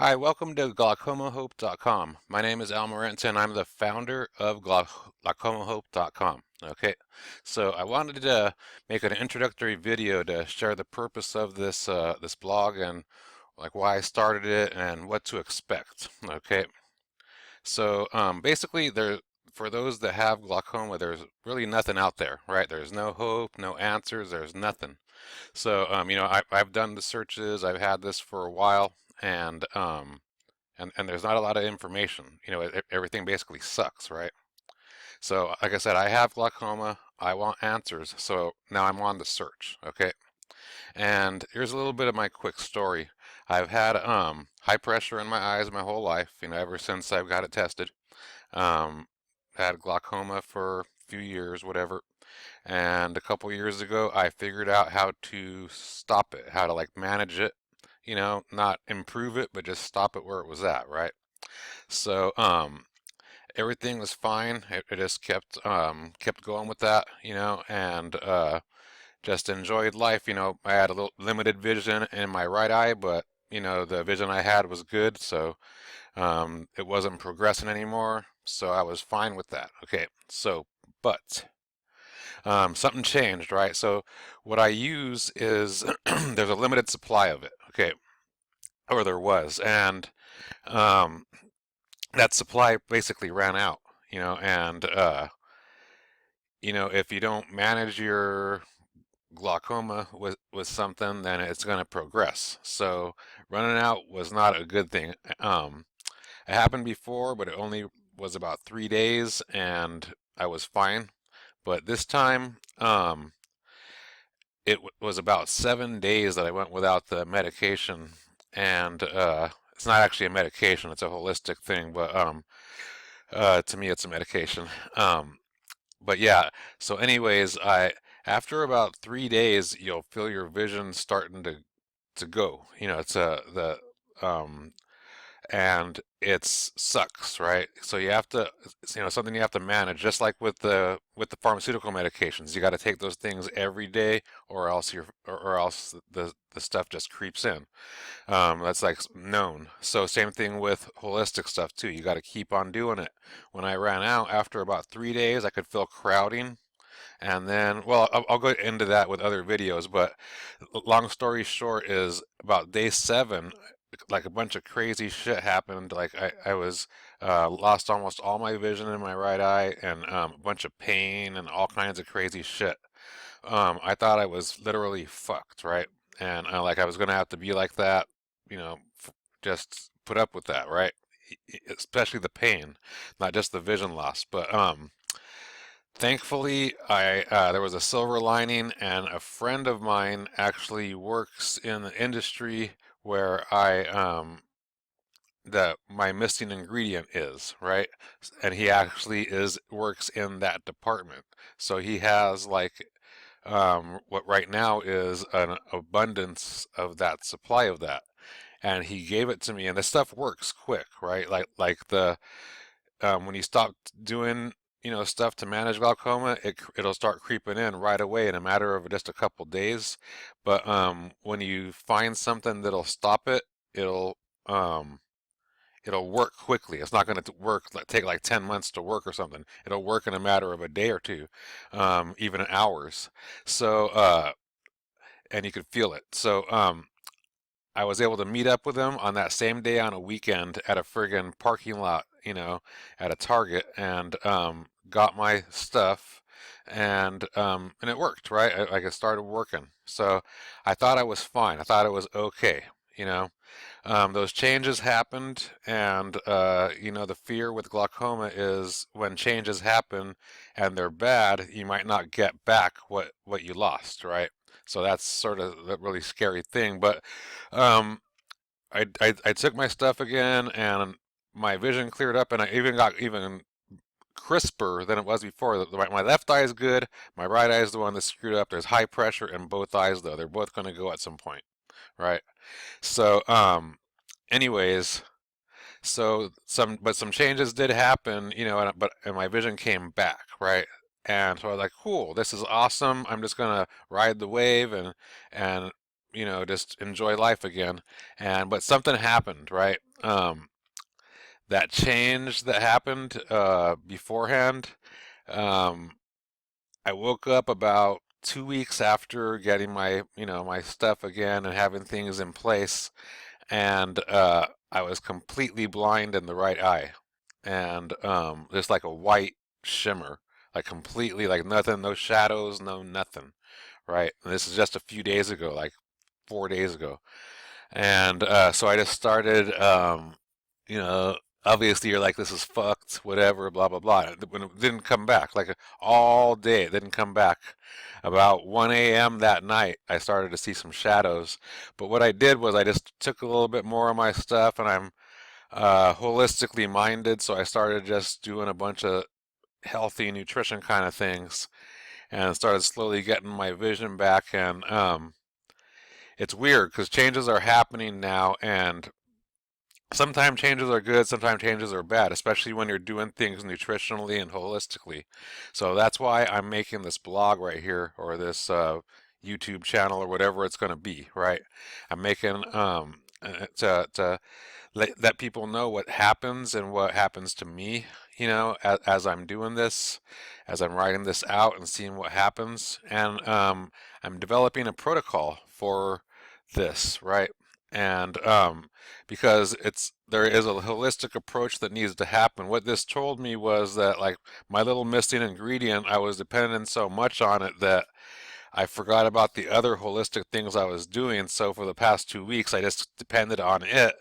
Hi, welcome to glaucomahope.com. My name is Al Morenton. I'm the founder of glaucomahope.com. Okay, so I wanted to make an introductory video to share the purpose of this blog and like why I started it and what to expect. Okay, so basically, for those that have glaucoma, there's really nothing out there, right? There's no hope, no answers, there's nothing. So I've done the searches. I've had this for a while, and there's not a lot of information. Everything basically sucks, right? So, like I said, I have glaucoma. I want answers. So now I'm on the search. Okay. And here's a little bit of my quick story. I've had high pressure in my eyes my whole life. Ever since I've got it tested. Um, Had glaucoma for a few years, whatever. And a couple years ago, I figured out how to stop it, how to like manage it. Not improve it, but just stop it where it was at, right? So everything was fine. It just kept going with that, and just enjoyed life. I had a little limited vision in my right eye, but the vision I had was good, so it wasn't progressing anymore. So I was fine with that. Okay, so but something changed, right? So what I use is there's a limited supply of it. Okay, or there was, and um, that supply basically ran out, and if you don't manage your glaucoma with something, then it's going to progress. So running out was not a good thing. It happened before, but it only was about 3 days, and I was fine. But this time, it was about 7 days that I went without the medication, and it's not actually a medication; it's a holistic thing. But to me, it's a medication. Um, but yeah, so anyways, I after about 3 days, you'll feel your vision starting to go. It's the um and it's sucks, right? So you have to, something you have to manage, just like with the pharmaceutical medications. You got to take those things every day, or else the stuff just creeps in. That's like known. So same thing with holistic stuff too. You got to keep on doing it. When I ran out after about 3 days, I could feel crowding. And then, well, I'll go into that with other videos, but long story short is about day 7, like a bunch of crazy shit happened. Like I was lost almost all my vision in my right eye, and a bunch of pain and all kinds of crazy shit. I thought I was literally fucked, right? And I was gonna have to be like that, just put up with that, right? Especially the pain, not just the vision loss. But thankfully, I there was a silver lining, and a friend of mine actually works in the industry where my missing ingredient is, right? And he actually is works in that department. So he has like what right now is an abundance of that supply of that. And he gave it to me, and the stuff works quick, right? Like the when you stop doing stuff to manage glaucoma, it'll start creeping in right away in a matter of just a couple days. But when you find something that'll stop it, it'll um, it'll work quickly. It's not going to work take like 10 months to work or something. It'll work in a matter of a day or two, even hours. So and you could feel it. So I was able to meet up with him on that same day on a weekend at a friggin' parking lot, at a Target, and got my stuff, and it worked, right? I started working, so I thought I was fine. I thought it was okay, you know. Those changes happened, and the fear with glaucoma is when changes happen and they're bad, you might not get back what you lost, right? So that's sort of the really scary thing. But um, I took my stuff again, and my vision cleared up, and I even got even crisper than it was before. My left eye is good. My right eye is the one that's screwed up. There's high pressure in both eyes, though. They're both going to go at some point, right? So, anyways, some changes did happen, and my vision came back, right? And so I was like, cool, this is awesome. I'm just gonna ride the wave and just enjoy life again. But something happened, right? um, that change that happened beforehand. Um, I woke up about 2 weeks after getting my, my stuff again and having things in place, and I was completely blind in the right eye, and just like a white shimmer, like completely, like nothing, no shadows, no nothing, right? And this is just a few days ago, like 4 days ago. And so I just started, you know, obviously you're like, this is fucked, whatever, blah, blah, blah. When it didn't come back, like all day, it didn't come back. About 1 a.m. that night, I started to see some shadows. But what I did was I just took a little bit more of my stuff, and I'm holistically minded, so I started just doing a bunch of healthy nutrition kind of things and started slowly getting my vision back. And it's weird because changes are happening now, and sometimes changes are good, sometimes changes are bad, especially when you're doing things nutritionally and holistically. So that's why I'm making this blog right here, or this YouTube channel, or whatever it's going to be, right? I'm making to let people know what happens and what happens to me, as I'm doing this, as I'm writing this out and seeing what happens. And I'm developing a protocol for this, right? And because there is a holistic approach that needs to happen. What this told me was that, like, my little missing ingredient, I was dependent so much on it that I forgot about the other holistic things I was doing. So for the past 2 weeks, I just depended on it,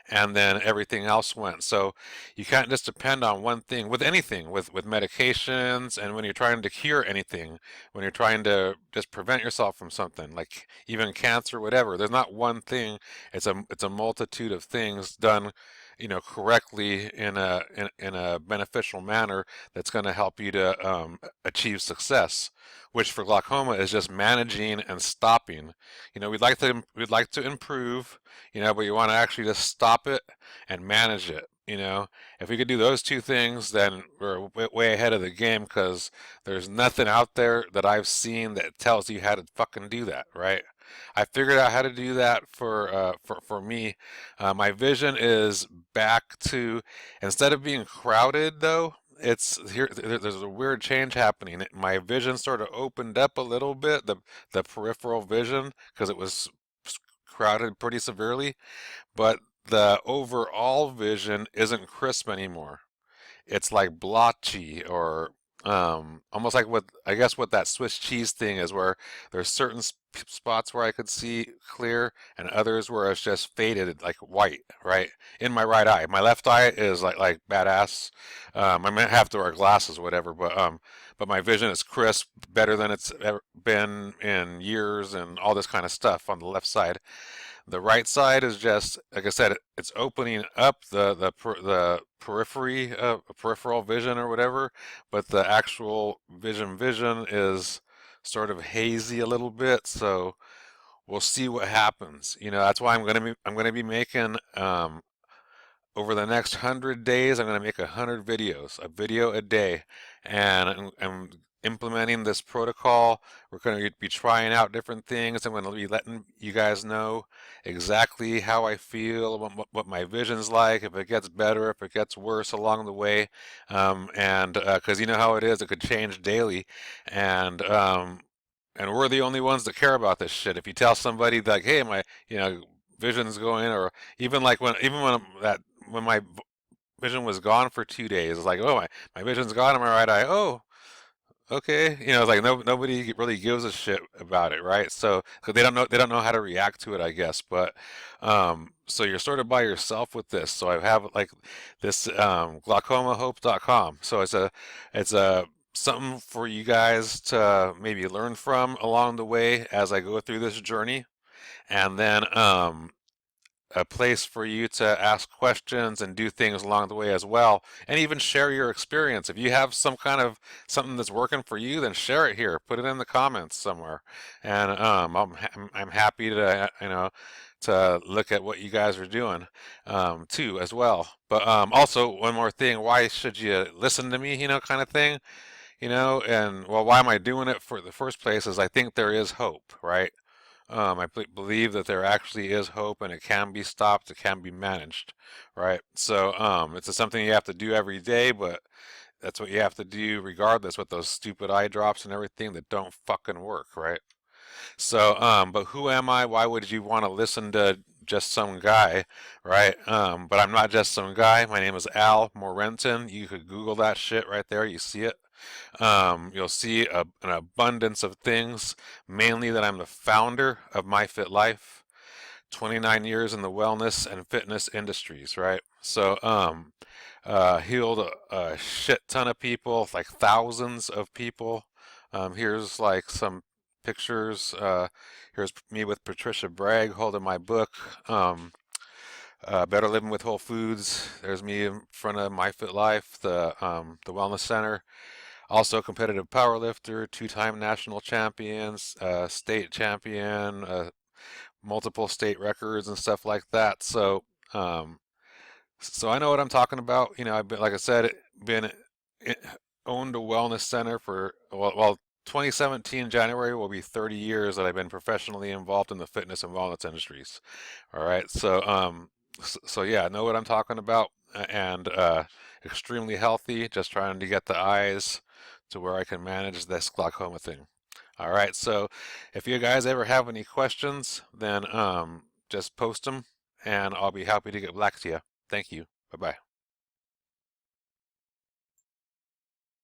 and then everything else went. So you can't just depend on one thing with anything, with medications, and when you're trying to cure anything, when you're trying to just prevent yourself from something, like even cancer, whatever. There's not one thing. It's a multitude of things done, correctly in a beneficial manner that's going to help you to achieve success, which for glaucoma is just managing and stopping. We'd like to improve, but you want to actually just stop it and manage it. If we could do those two things, then we're way ahead of the game, because there's nothing out there that I've seen that tells you how to fucking do that, right? I figured out how to do that for me. My vision is back to, instead of being crowded though, it's here. There's a weird change happening. My vision sort of opened up a little bit, the peripheral vision, because it was crowded pretty severely, but the overall vision isn't crisp anymore. It's like blotchy, or almost like what I guess what that Swiss cheese thing is, where there's certain spots where I could see clear, and others where it's just faded, like white, right? In my right eye. My left eye is like badass. I might have to wear glasses or whatever, but my vision is crisp, better than it's ever been in years, and all this kind of stuff on the left side. The right side is just, like I said, it's opening up the periphery, peripheral vision or whatever, but the actual vision is sort of hazy a little bit. So we'll see what happens. That's why I'm gonna be making, over the next 100 days, I'm going to make 100 videos, a video a day, and I'm implementing this protocol. We're going to be trying out different things. I'm going to be letting you guys know exactly how I feel, what my vision's like, if it gets better, if it gets worse along the way, and because you know how it is, it could change daily, and and we're the only ones that care about this shit. If you tell somebody like, "Hey, my, vision's going," or even when my vision was gone for 2 days, it's like, oh, my vision's gone in my right eye. Oh, okay. It's like nobody really gives a shit about it, right? So 'cause they don't know how to react to it, I guess. But so you're sort of by yourself with this. So I have like this glaucomahope.com. So it's a something for you guys to maybe learn from along the way as I go through this journey, and then a place for you to ask questions and do things along the way as well, and even share your experience. If you have some kind of something that's working for you, then share it here. Put it in the comments somewhere, and I'm happy to to look at what you guys are doing, too, as well. But also, one more thing: why should you listen to me? Kind of thing. And well, why am I doing it for the first place? Is I think there is hope, right? believe that there actually is hope and it can be stopped, it can be managed, right? So it's something you have to do every day, but that's what you have to do regardless with those stupid eye drops and everything that don't fucking work, right? So, but who am I? Why would you want to listen to just some guy, right? But I'm not just some guy. My name is Al Morenton. You could Google that shit right there. You see it. You'll see an abundance of things, mainly that I'm the founder of My Fit Life, 29 years in the wellness and fitness industries, right? So, healed a shit ton of people, like thousands of people. Here's like some pictures. Here's me with Patricia Bragg holding my book. Better Living with Whole Foods. There's me in front of My Fit Life, the wellness center. Also, competitive powerlifter, two-time national champions, state champion, multiple state records and stuff like that. Um, so I know what I'm talking about. You know, I've been, like I said, been i- owned a wellness center for, well, 2017 January will be 30 years that I've been professionally involved in the fitness and wellness industries. All right, so yeah, I know what I'm talking about, and extremely healthy. Just trying to get the eyes to where I can manage this glaucoma thing. All right, so if you guys ever have any questions, then just post them, and I'll be happy to get back to you. Thank you. Bye bye.